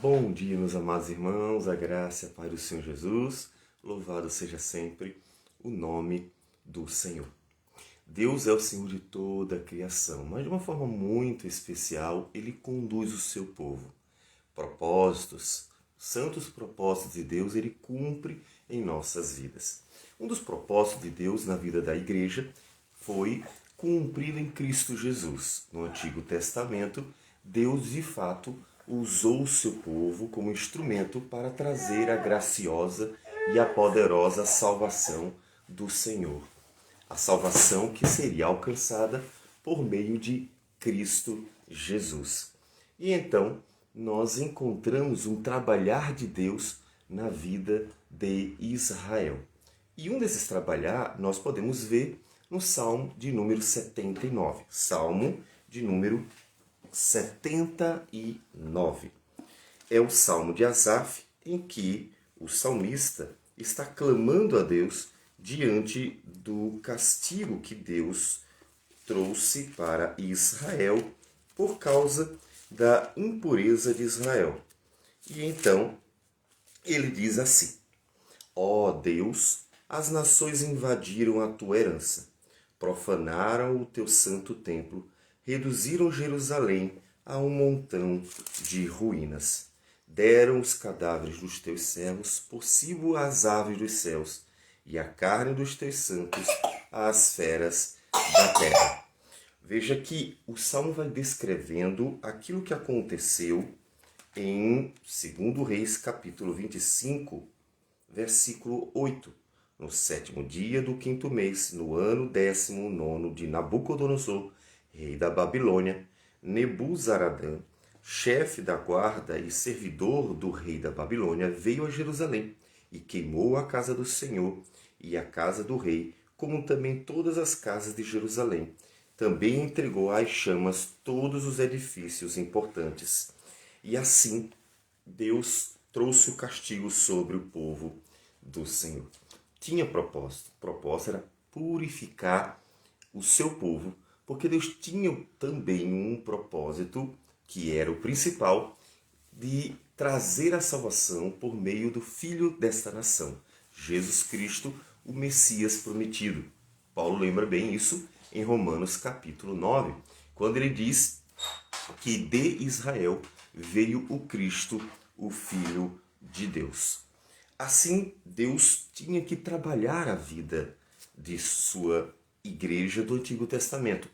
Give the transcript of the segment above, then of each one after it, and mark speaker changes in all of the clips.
Speaker 1: Bom dia, meus amados irmãos, a graça e a paz do Senhor Jesus, louvado seja sempre o nome do Senhor. Deus é o Senhor de toda a criação, mas de uma forma muito especial, Ele conduz o seu povo. Propósitos, santos propósitos de Deus, Ele cumpre em nossas vidas. Um dos propósitos de Deus na vida da igreja foi cumprido em Cristo Jesus. No Antigo Testamento, Deus de fato usou o seu povo como instrumento para trazer a graciosa e a poderosa salvação do Senhor. A salvação que seria alcançada por meio de Cristo Jesus. E então nós encontramos um trabalhar de Deus na vida de Israel. E um desses trabalhar nós podemos ver no Salmo de número 79. Salmo de número 79. É o Salmo de Asaf, em que o salmista está clamando a Deus diante do castigo que Deus trouxe para Israel por causa da impureza de Israel. E então ele diz assim: ó Deus, as nações invadiram a tua herança, profanaram o teu santo templo, reduziram Jerusalém a um montão de ruínas. Deram os cadáveres dos teus servos por cibo às aves dos céus, e a carne dos teus santos às feras da terra. Veja que o Salmo vai descrevendo aquilo que aconteceu em 2 Reis, capítulo 25, versículo 8. No 7º dia do 5º mês, no ano 19º de Nabucodonosor, rei da Babilônia, Nebuzaradã, chefe da guarda e servidor do rei da Babilônia, veio a Jerusalém e queimou a casa do Senhor e a casa do rei, como também todas as casas de Jerusalém. Também entregou às chamas todos os edifícios importantes. E assim Deus trouxe o castigo sobre o povo do Senhor. Tinha propósito. O propósito era purificar o seu povo, porque Deus tinha também um propósito, que era o principal, de trazer a salvação por meio do Filho desta nação, Jesus Cristo, o Messias prometido. Paulo lembra bem isso em Romanos capítulo 9, quando ele diz que de Israel veio o Cristo, o Filho de Deus. Assim, Deus tinha que trabalhar a vida de sua igreja do Antigo Testamento.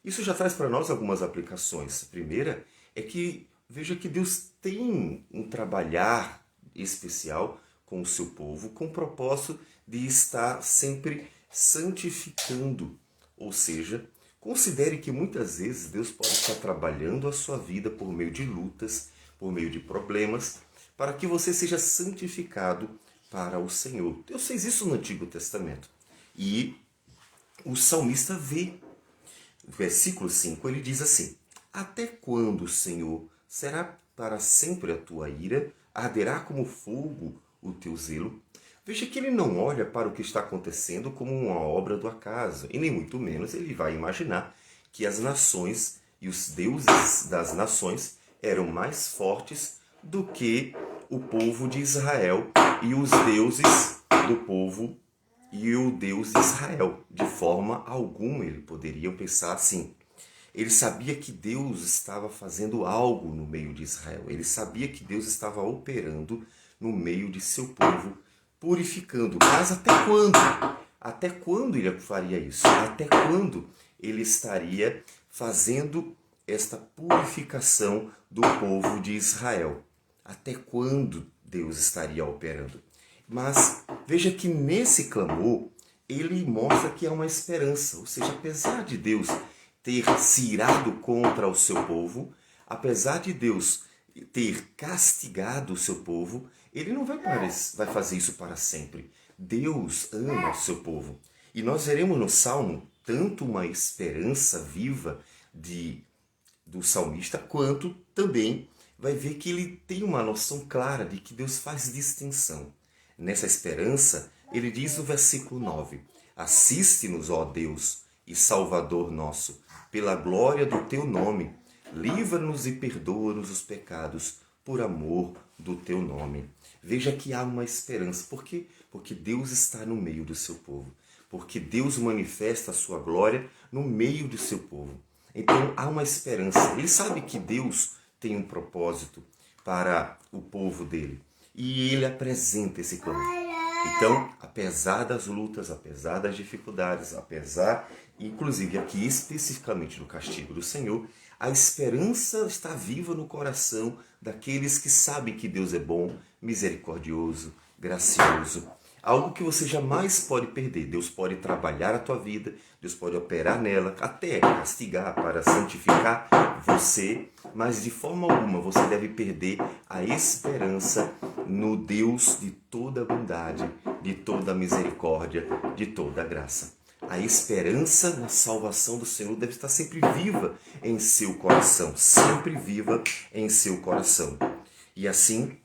Speaker 1: Isso já traz para nós algumas aplicações. A primeira é que veja que Deus tem um trabalhar especial com o seu povo, com o propósito de estar sempre santificando. Ou seja, considere que muitas vezes Deus pode estar trabalhando a sua vida por meio de lutas, por meio de problemas, para que você seja santificado para o Senhor. Deus fez isso no Antigo Testamento. E o salmista vê. No versículo 5 ele diz assim: até quando, Senhor, será para sempre a tua ira? Arderá como fogo o teu zelo? Veja que ele não olha para o que está acontecendo como uma obra do acaso, e nem muito menos ele vai imaginar que as nações e os deuses das nações eram mais fortes do que o povo de Israel e os deuses do povo e o Deus de Israel. De forma alguma ele poderia pensar assim. Ele sabia que Deus estava fazendo algo no meio de Israel. Ele sabia que Deus estava operando no meio de seu povo, purificando. Mas até quando? Até quando ele faria isso? Até quando ele estaria fazendo esta purificação do povo de Israel? Até quando Deus estaria operando? Mas veja que nesse clamor ele mostra que há uma esperança. Ou seja, apesar de Deus ter se irado contra o seu povo, apesar de Deus ter castigado o seu povo, ele não vai fazer isso para sempre. Deus ama o seu povo. E nós veremos no Salmo tanto uma esperança viva do salmista, quanto também vai ver que ele tem uma noção clara de que Deus faz distinção. Nessa esperança, ele diz no versículo 9: assiste-nos, ó Deus e Salvador nosso, pela glória do teu nome, livra-nos e perdoa-nos os pecados, por amor do teu nome. Veja que há uma esperança. Por quê? Porque Deus está no meio do seu povo. Porque Deus manifesta a sua glória no meio do seu povo. Então há uma esperança. Ele sabe que Deus tem um propósito para o povo dele. E ele apresenta esse plano. Então, apesar das lutas, apesar das dificuldades, apesar, inclusive aqui especificamente do castigo do Senhor, a esperança está viva no coração daqueles que sabem que Deus é bom, misericordioso, gracioso. Algo que você jamais pode perder. Deus pode trabalhar a tua vida, Deus pode operar nela, até castigar para santificar você, mas de forma alguma você deve perder a esperança no Deus de toda bondade, de toda misericórdia, de toda graça. A esperança na salvação do Senhor deve estar sempre viva em seu coração, sempre viva em seu coração. E assim,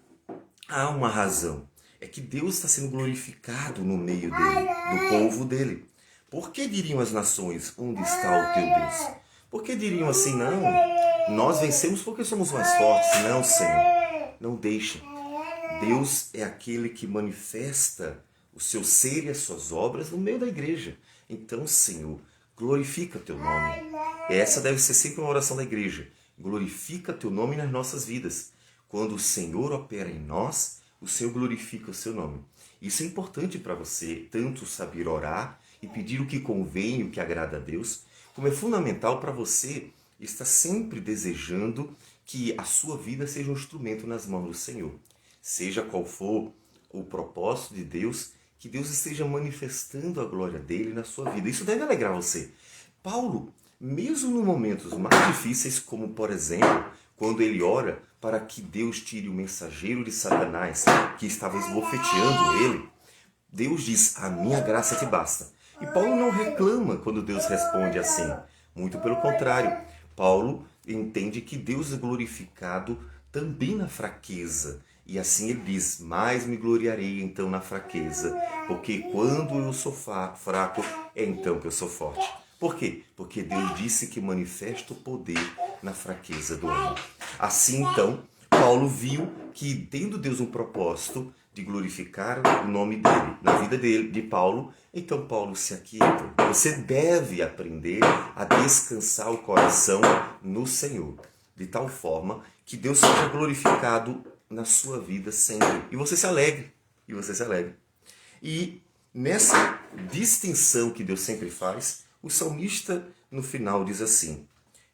Speaker 1: há uma razão. É que Deus está sendo glorificado no meio dele, do povo dele. Por que diriam as nações, onde está o teu Deus? Por que diriam assim, não, nós vencemos porque somos mais fortes? Não, Senhor, não deixa. Deus é aquele que manifesta o seu ser e as suas obras no meio da igreja. Então, Senhor, glorifica teu nome. Essa deve ser sempre uma oração da igreja. Glorifica teu nome nas nossas vidas. Quando o Senhor opera em nós, o Senhor glorifica o seu nome. Isso é importante para você, tanto saber orar e pedir o que convém, o que agrada a Deus, como é fundamental para você estar sempre desejando que a sua vida seja um instrumento nas mãos do Senhor. Seja qual for o propósito de Deus, que Deus esteja manifestando a glória dele na sua vida. Isso deve alegrar você. Paulo, mesmo nos momentos mais difíceis, como por exemplo, quando ele ora para que Deus tire o mensageiro de Satanás que estava esbofeteando ele, Deus diz, a minha graça te basta. E Paulo não reclama quando Deus responde assim. Muito pelo contrário, Paulo entende que Deus é glorificado também na fraqueza. E assim ele diz, mais me gloriarei então na fraqueza, porque quando eu sou fraco, é então que eu sou forte. Por quê? Porque Deus disse que manifesta o poder na fraqueza do homem. Assim então, Paulo viu que tendo Deus um propósito de glorificar o nome dele, na vida dele, de Paulo, então Paulo se aquieta. Você deve aprender a descansar o coração no Senhor, de tal forma que Deus seja glorificado na sua vida sempre. E você se alegre. E você se alegre. E nessa distinção que Deus sempre faz, o salmista no final diz assim,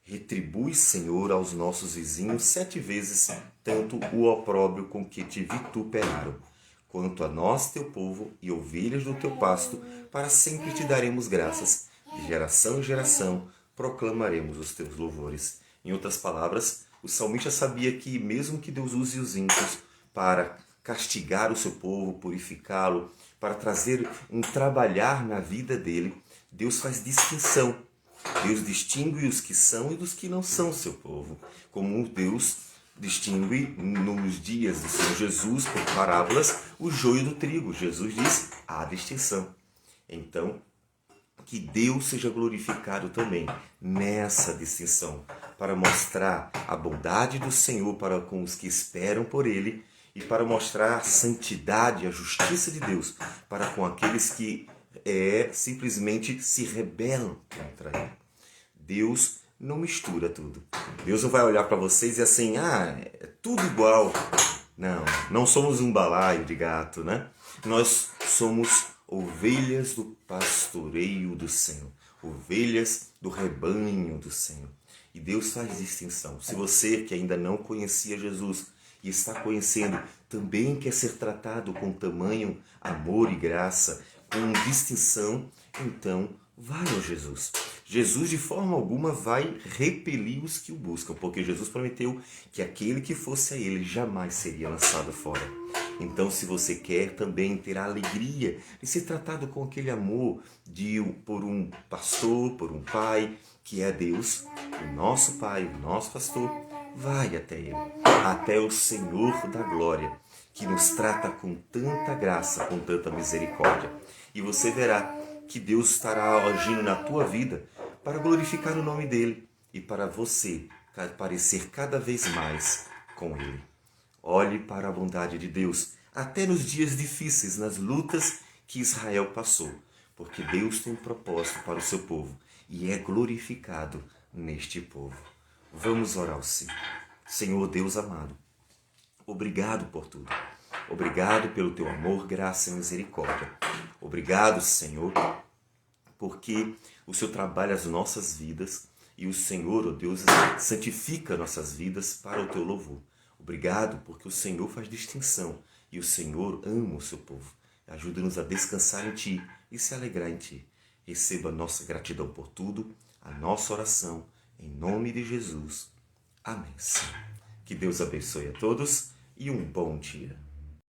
Speaker 1: retribui, Senhor, aos nossos vizinhos 7 vezes tanto o opróbrio com que te vituperaram. Quanto a nós, teu povo, e ovelhas do teu pasto, para sempre te daremos graças. De geração em geração proclamaremos os teus louvores. Em outras palavras, o salmista sabia que mesmo que Deus use os ímpios para castigar o seu povo, purificá-lo, para trazer um trabalhar na vida dele, Deus faz distinção. Deus distingue os que são e dos que não são seu povo. Como Deus distingue nos dias do Senhor Jesus, por parábolas, o joio do trigo. Jesus diz, há distinção. Então, que Deus seja glorificado também nessa distinção, para mostrar a bondade do Senhor para com os que esperam por Ele e para mostrar a santidade, a justiça de Deus para com aqueles que simplesmente se rebelam contra Ele. Deus não mistura tudo. Deus não vai olhar para vocês e dizer assim, é tudo igual. Não, não somos um balaio de gato, né? Nós somos ovelhas do pastoreio do Senhor, ovelhas do rebanho do Senhor. E Deus faz distinção. Se você que ainda não conhecia Jesus e está conhecendo, também quer ser tratado com tamanho amor e graça, com distinção, então vai a Jesus. Jesus de forma alguma vai repelir os que o buscam, porque Jesus prometeu que aquele que fosse a ele jamais seria lançado fora. Então, se você quer também ter a alegria de ser tratado com aquele amor por um pastor, por um pai, que é Deus, o nosso Pai, o nosso pastor, vai até Ele, até o Senhor da glória, que nos trata com tanta graça, com tanta misericórdia. E você verá que Deus estará agindo na tua vida para glorificar o nome dele e para você parecer cada vez mais com Ele. Olhe para a bondade de Deus, até nos dias difíceis, nas lutas que Israel passou, porque Deus tem um propósito para o seu povo e é glorificado neste povo. Vamos orar ao Senhor. Senhor Deus amado, obrigado por tudo. Obrigado pelo teu amor, graça e misericórdia. Obrigado, Senhor, porque o Senhor trabalha as nossas vidas e o Senhor, ó Deus, santifica nossas vidas para o teu louvor. Obrigado porque o Senhor faz distinção e o Senhor ama o seu povo. Ajuda-nos a descansar em Ti e se alegrar em Ti. Receba a nossa gratidão por tudo, a nossa oração, em nome de Jesus. Amém. Que Deus abençoe a todos e um bom dia.